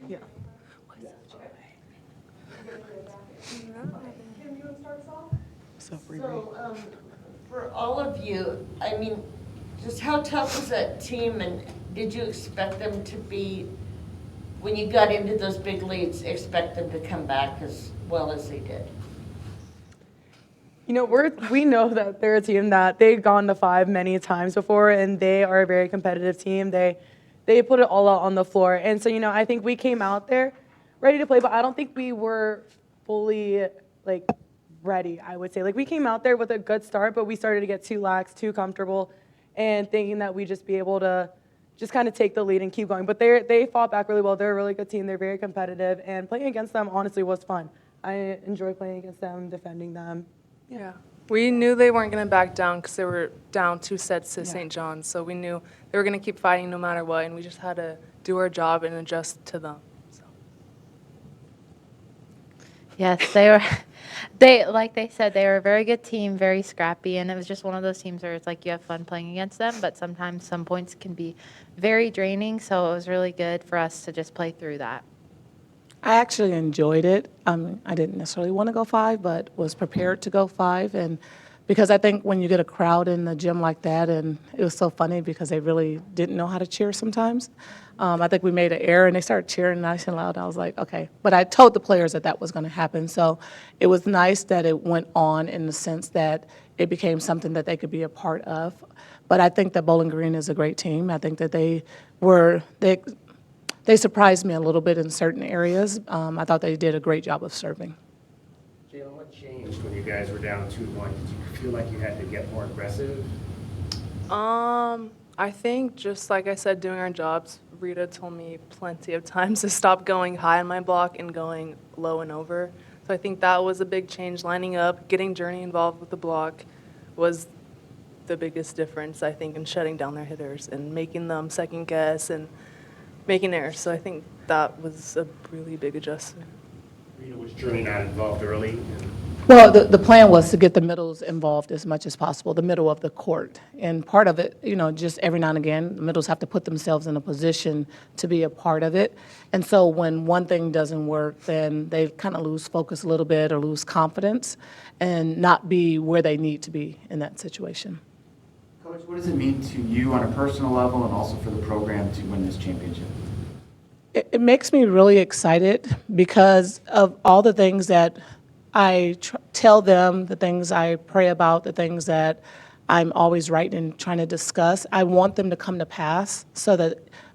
Yeah. Kim, you want to start us off? So, for all of you, I mean, just how tough was that team, and did you expect them to be, when you got into those big leads, expect them to come back as well as they did? You know, we know that they're a team that they've gone to 5 many times before, and they are a very competitive team. They put it all out on the floor, and so I think we came out there ready to play, but I don't think we were fully like ready. I would say we came out there with a good start, but we started to get too lax, too comfortable, and thinking that we'd just be able to just kind of take the lead and keep going. But they fought back really well. They're a really good team. They're very competitive, and playing against them honestly was fun. I enjoy playing against them, defending them. Yeah. We knew they weren't going to back down because they were down 2 sets to St. John's. So we knew they were going to keep fighting no matter what, and we just had to do our job and adjust to them. So. Yes, they were. Like they said, they were a very good team, very scrappy, and it was just one of those teams where it's like you have fun playing against them, but sometimes some points can be very draining. So it was really good for us to just play through that. I actually enjoyed it. I didn't necessarily want to go 5, but was prepared to go 5. And because I think when you get a crowd in the gym like that, and it was so funny because they really didn't know how to cheer sometimes. I think we made an error, and they started cheering nice and loud. I was like, okay. But I told the players that that was going to happen. So it was nice that it went on in the sense that it became something that they could be a part of. But I think that Bowling Green is a great team. I think that they surprised me a little bit in certain areas. I thought they did a great job of serving. Jalen, what changed when you guys were down 2-1? Did you feel like you had to get more aggressive? I think just like I said, doing our jobs, Rita told me plenty of times to stop going high on my block and going low and over. So I think that was a big change. Lining up, getting Journey involved with the block was the biggest difference, I think, in shutting down their hitters and making them second guess and making errors. So I think that was a really big adjustment. Rita, was Journey not involved early? Well, the plan was to get the middles involved as much as possible, the middle of the court. And part of it, just every now and again, the middles have to put themselves in a position to be a part of it. And so when one thing doesn't work, then they kind of lose focus a little bit or lose confidence and not be where they need to be in that situation. Coach, what does it mean to you on a personal level and also for the program to win this championship? It makes me really excited because of all the things that I tell them, the things I pray about, the things that I'm always writing and trying to discuss. I want them to come to pass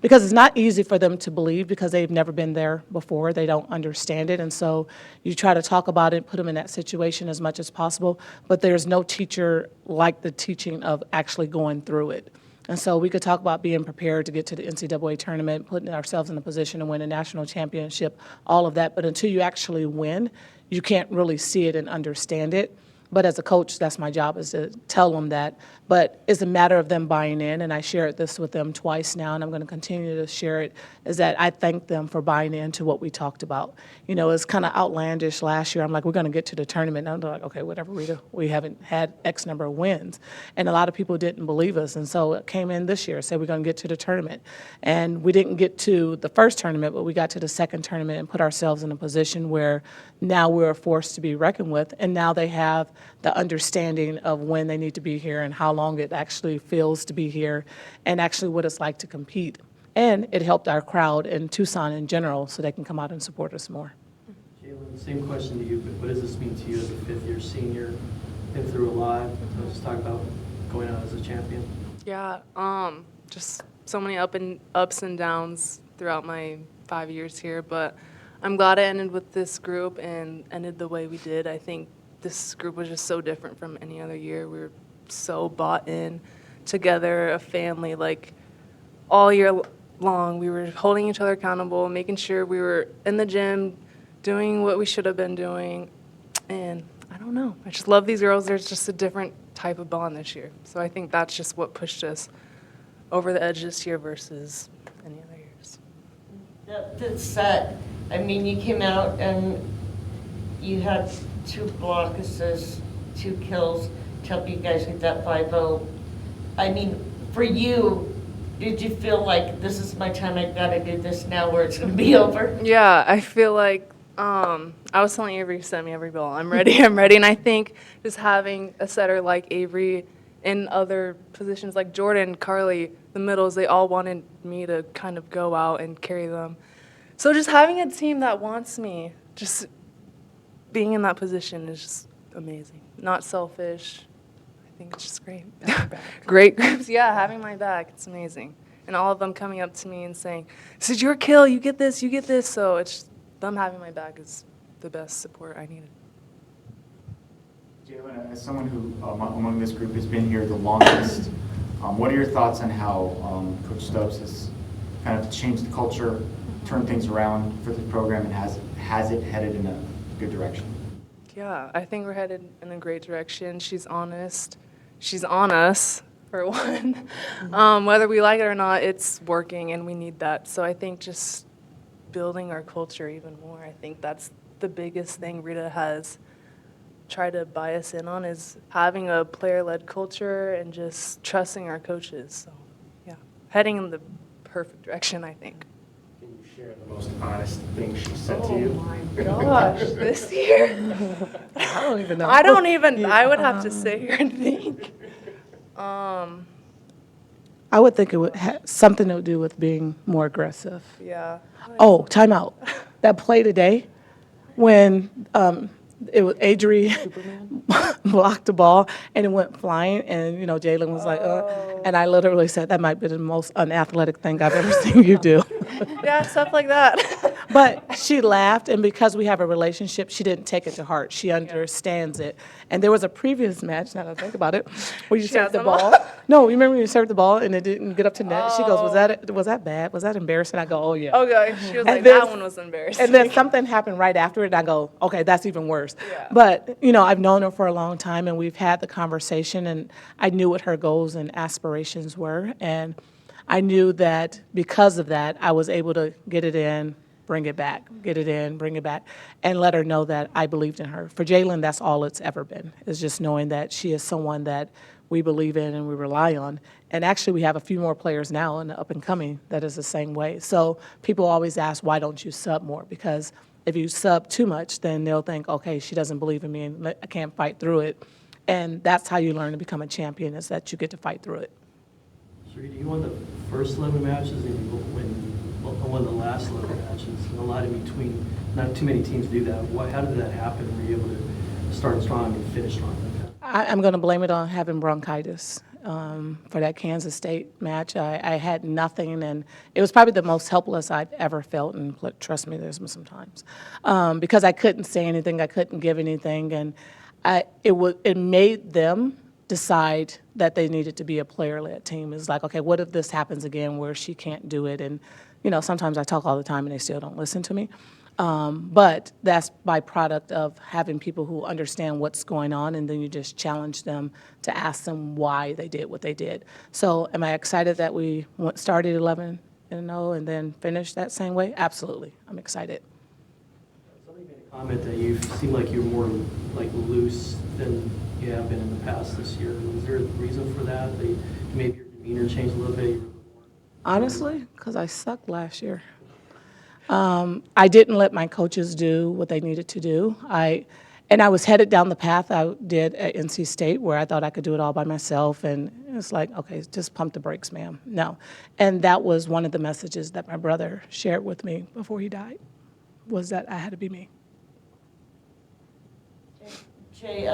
because it's not easy for them to believe because they've never been there before. They don't understand it. And so you try to talk about it, put them in that situation as much as possible. But there's no teacher like the teaching of actually going through it. And so we could talk about being prepared to get to the NCAA tournament, putting ourselves in a position to win a national championship, all of that. But until you actually win, you can't really see it and understand it. But as a coach, that's my job, is to tell them that. But it's a matter of them buying in, and I shared this with them twice now, and I'm going to continue to share it, is that I thank them for buying into what we talked about. It's kind of outlandish last year. I'm like, we're going to get to the tournament. And I'm like, okay, whatever, Rita. We haven't had X number of wins. And a lot of people didn't believe us, and so it came in this year, said we're going to get to the tournament. And we didn't get to the first tournament, but we got to the second tournament and put ourselves in a position where now we're a force to be reckoned with, and now they have the understanding of when they need to be here and how long it actually feels to be here and actually what it's like to compete. And it helped our crowd in Tucson in general so they can come out and support us more. Jalen, same question to you, but what does this mean to you as a fifth-year senior? Been through a lot. So let's talk about going out as a champion. Yeah, just so many ups and downs throughout my 5 years here, but I'm glad I ended with this group and ended the way we did. I think this group was just so different from any other year. We were so bought in together, a family, like all year long. We were holding each other accountable, making sure we were in the gym, doing what we should have been doing. And I don't know, I just love these girls. There's just a different type of bond this year. So I think that's just what pushed us over the edge this year versus any other years. That's sad. I mean, you came out and you had 2 block assists, 2 kills to help you guys get that 5-0. I mean, for you, did you feel like this is my time, I've got to do this now or it's going to be over? Yeah, I feel like I was telling Avery to send me every ball. I'm ready. I'm ready. And I think just having a setter like Avery in other positions like Jordan, Carly, the middles, they all wanted me to kind of go out and carry them. So just having a team that wants me, just being in that position is just amazing. Not selfish. I think it's just great. Great groups. Yeah, having my back. It's amazing. And all of them coming up to me and saying, "This is your kill. You get this. You get this." So it's them having my back is the best support I needed. Jalen, as someone who among this group has been here the longest, what are your thoughts on how Coach Stubbs has kind of changed the culture, turned things around for the program, and has it headed in a good direction? Yeah, I think we're headed in a great direction. She's honest. She's on us, for one. Whether we like it or not, it's working, and we need that. So I think just building our culture even more, I think that's the biggest thing Rita has tried to buy us in on, is having a player-led culture and just trusting our coaches. So, yeah, heading in the perfect direction, I think. Can you share the most honest thing she said to you? Oh my gosh, this year? I don't even know. I would have to sit here and think. I would think it would have something to do with being more aggressive. Yeah. Oh, time out. That play today when it was Adri blocked the ball and it went flying, and Jalen was like, and I literally said that might be the most unathletic thing I've ever seen you do. Yeah, stuff like that. But she laughed, and because we have a relationship, she didn't take it to heart. She understands it. And there was a previous match, now that I think about it, where you served the ball. No, you remember when you served the ball and it didn't get up to net? She goes, was that bad? Was that embarrassing? I go, oh, yeah. Okay, she was like, then- that one was embarrassing. And then something happened right after it, and I go, okay, that's even worse. Yeah. But, I've known her for a long time, and we've had the conversation, and I knew what her goals and aspirations were. And I knew that because of that, I was able to get it in, bring it back, get it in, bring it back, and let her know that I believed in her. For Jalen, that's all it's ever been, is just knowing that she is someone that we believe in and we rely on. And actually, we have a few more players now in the up and coming that is the same way. So people always ask, why don't you sub more? Because if you sub too much, then they'll think, okay, she doesn't believe in me and I can't fight through it. And that's how you learn to become a champion, is that you get to fight through it. So you won the first 11 matches and you won the last 11 matches, and a lot in between. Not too many teams do that. How did that happen? Were you able to start strong and finish strong like that? I'm going to blame it on having bronchitis. For that Kansas State match, I had nothing, and it was probably the most helpless I've ever felt, and trust me, there's been some times, because I couldn't say anything, I couldn't give anything, and it made them decide that they needed to be a player-led team. It's like, okay, what if this happens again where she can't do it? And, sometimes I talk all the time and they still don't listen to me. But that's byproduct of having people who understand what's going on, and then you just challenge them to ask them why they did what they did. So am I excited that we started 11-0 and then finished that same way? Absolutely. I'm excited. Somebody made a comment that you seem like you're more like loose than you have been in the past this year. Was there a reason for that? Maybe your demeanor changed a little bit? You were a little more. Honestly, because I sucked last year. I didn't let my coaches do what they needed to do. And I was headed down the path I did at NC State, where I thought I could do it all by myself. And it's like, okay, just pump the brakes, ma'am. No. And that was one of the messages that my brother shared with me before he died, was that I had to be me. Jay,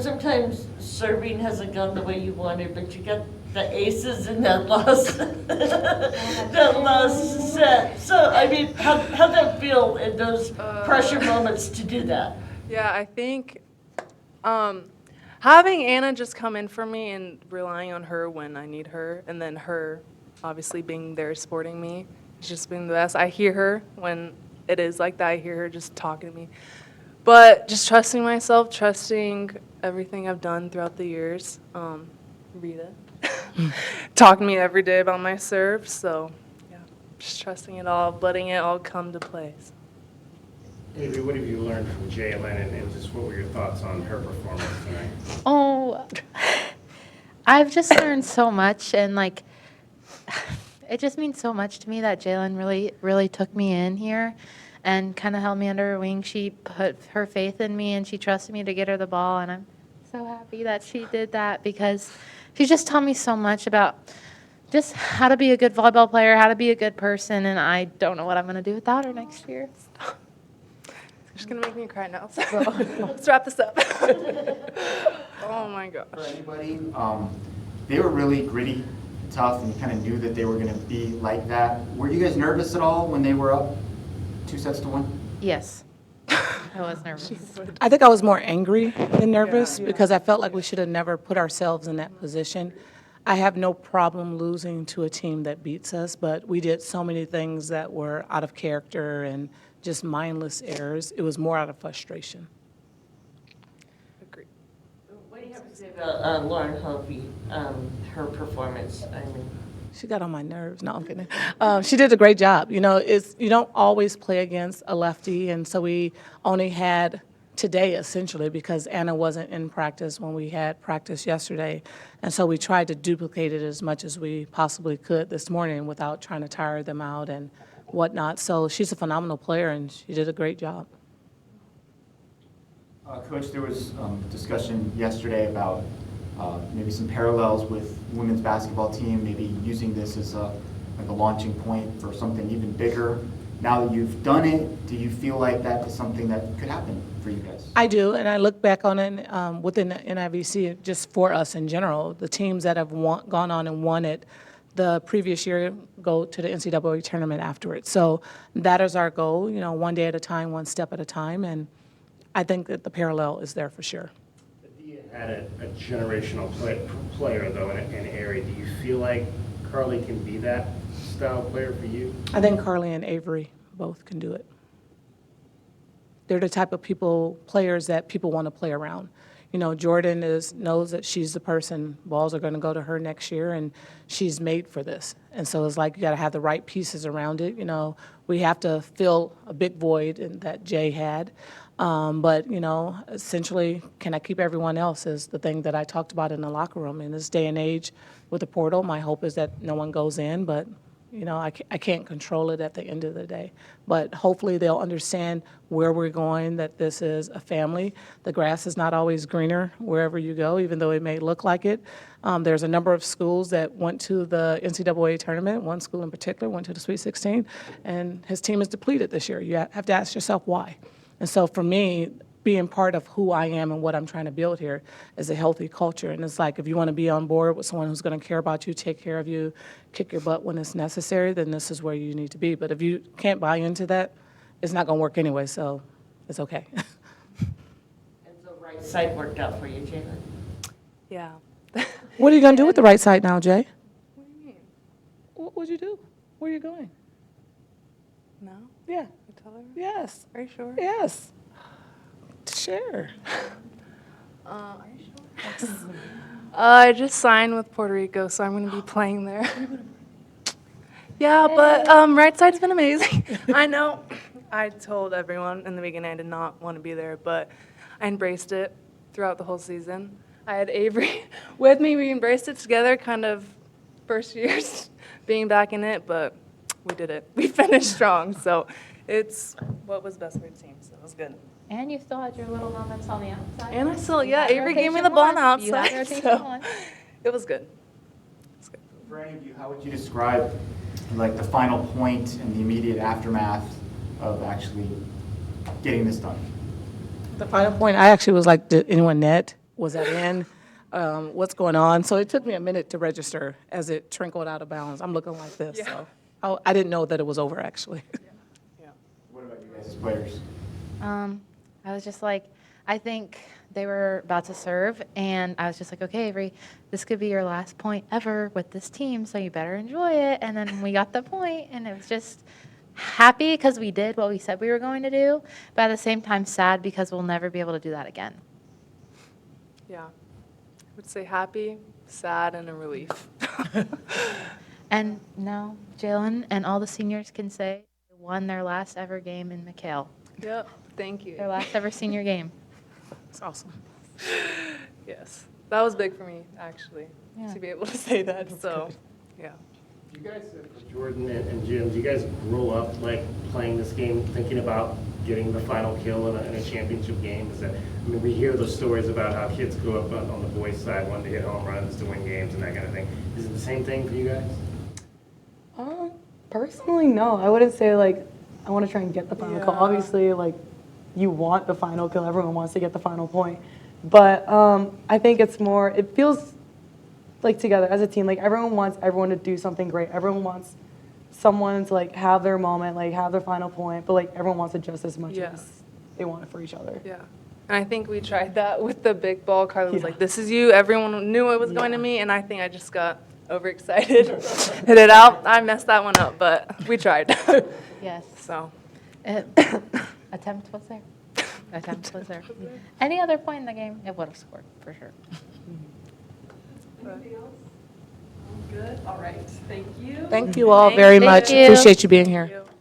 sometimes serving hasn't gone the way you wanted, but you got the aces in that last, that last set. So, I mean, how'd that feel in those pressure moments to do that? Yeah, I think having Anna just come in for me and relying on her when I need her, and then her obviously being there supporting me, it's just been the best. I hear her when it is like that. I hear her just talking to me. But just trusting myself, trusting everything I've done throughout the years. Rita talking to me every day about my serve. So, yeah, just trusting it all, letting it all come to play. Avery, what have you learned from Jalen, and just what were your thoughts on her performance tonight? Oh, I've just learned so much, and it just means so much to me that Jalen really took me in here and kind of held me under her wing. She put her faith in me and she trusted me to get her the ball, and I'm so happy that she did that because she just taught me so much about just how to be a good volleyball player, how to be a good person, and I don't know what I'm going to do without her next year. You're just gonna make me cry now. So let's wrap this up. Oh my gosh. For anybody, they were really gritty, tough, and you kind of knew that they were going to be like that. Were you guys nervous at all when they were up 2-1? Yes, I was nervous. I think I was more angry than nervous because I felt like we should have never put ourselves in that position. I have no problem losing to a team that beats us, but we did so many things that were out of character and just mindless errors. It was more out of frustration. Agreed. What do you have to say about Lauren Hovey, her performance? I mean, She got on my nerves. No, I'm kidding. She did a great job. You know, you don't always play against a lefty, and so we only had today essentially because Anna wasn't in practice when we had practice yesterday, and so we tried to duplicate it as much as we possibly could this morning without trying to tire them out and whatnot. So she's a phenomenal player, and she did a great job. Coach, there was discussion yesterday about maybe some parallels with women's basketball team, maybe using this as like a launching point for something even bigger. Now that you've done it, do you feel like that is something that could happen for you guys? I do, and I look back on it within the NIVC, just for us in general. The teams that have gone on and won it the previous year go to the NCAA tournament afterwards. So that is our goal, you know, one day at a time, one step at a time, and I think that the parallel is there for sure. You had a generational player, though, in an area. Do you feel like Carly can be that style player for you? I think Carly and Avery both can do it. They're the type of players that people want to play around. You know, Jordan knows that she's the person, balls are going to go to her next year, and she's made for this. And so it's like you got to have the right pieces around it. You know, we have to fill a big void that Jay had. But, you know, essentially, can I keep everyone else is the thing that I talked about in the locker room. In this day and age with the portal, my hope is that no one goes in, but, you know, I can't control it at the end of the day. But hopefully they'll understand where we're going, that this is a family. The grass is not always greener wherever you go, even though it may look like it. There's a number of schools that went to the NCAA tournament. One school in particular went to the Sweet 16, and his team is depleted this year. You have to ask yourself why. And so for me, being part of who I am and what I'm trying to build here is a healthy culture. And it's like if you want to be on board with someone who's going to care about you, take care of you, kick your butt when it's necessary, then this is where you need to be. But if you can't buy into that, it's not going to work anyway, so it's okay. and the right side worked out for you, Jalen. Yeah. What are you going to do with the right side now, Jay? What do you mean? What would you do? Where are you going? No? Yeah. I tell her? Yes. Are you sure? Yes. Share. Are you sure? I just signed with Puerto Rico, so I'm going to be playing there. Yeah, but right side's been amazing. I know. I told everyone in the beginning I did not want to be there, but I embraced it throughout the whole season. I had Avery with me. We embraced it together, kind of first years being back in it, but we did it. We finished strong, so it's what was best for the team, so it was good. And you still had your little moments on the outside. And I still, You yeah, had Avery gave me rotation the ball on the one. You had outside, rotation so one. it was good. For any of you, how would you describe like the final point and the immediate aftermath of actually getting this done? The final point, I actually was like, did anyone net? Was that in? What's going on? So it took me a minute to register as it trickled out of bounds. I'm looking like this, Yeah. so I didn't know that it was over, actually. What about you guys as players? I was just like, I think they were about to serve, and I was just like, okay, Avery, this could be your last point ever with this team, so you better enjoy it. And then we got the point, and it was just happy because we did what we said we were going to do, but at the same time sad because we'll never be able to do that again. Yeah. I would say happy, sad, and a relief. And now Jalen and all the seniors can say they won their last ever game in McHale, Yep. Thank you. their last ever senior game. It's awesome. Yes. That was big for me, actually, Yeah. to be able to say that. So, yeah. You guys, Jordan and Jim, do you guys grow up like playing this game, thinking about getting the final kill in a championship game? Is that, I mean, we hear those stories about how kids grow up on the boys' side, wanting to hit home runs to win games and that kind of thing. Is it the same thing for you guys? Personally, no. I wouldn't say like I want to try and get the final kill. Obviously, like you want the final kill. Everyone wants to get the final point. But I think it's more. It feels like together as a team. Like everyone wants everyone to do something great. Everyone wants someone to like have their moment, like have their final point. But like everyone wants it just as much as they want it for each other. Yeah. And I think we tried that with the big ball. Carly was Yeah. like, this is you. Everyone knew it was going to me. And I think I just got overexcited. Hit it out. I messed that one up, but we tried. Yes. So, Attempt was there. Attempt was there. Any other point in the game, it would have scored for sure. Anything else? Good, all right, thank you. Thank you all very Thank much. you. Appreciate you being here. thank you.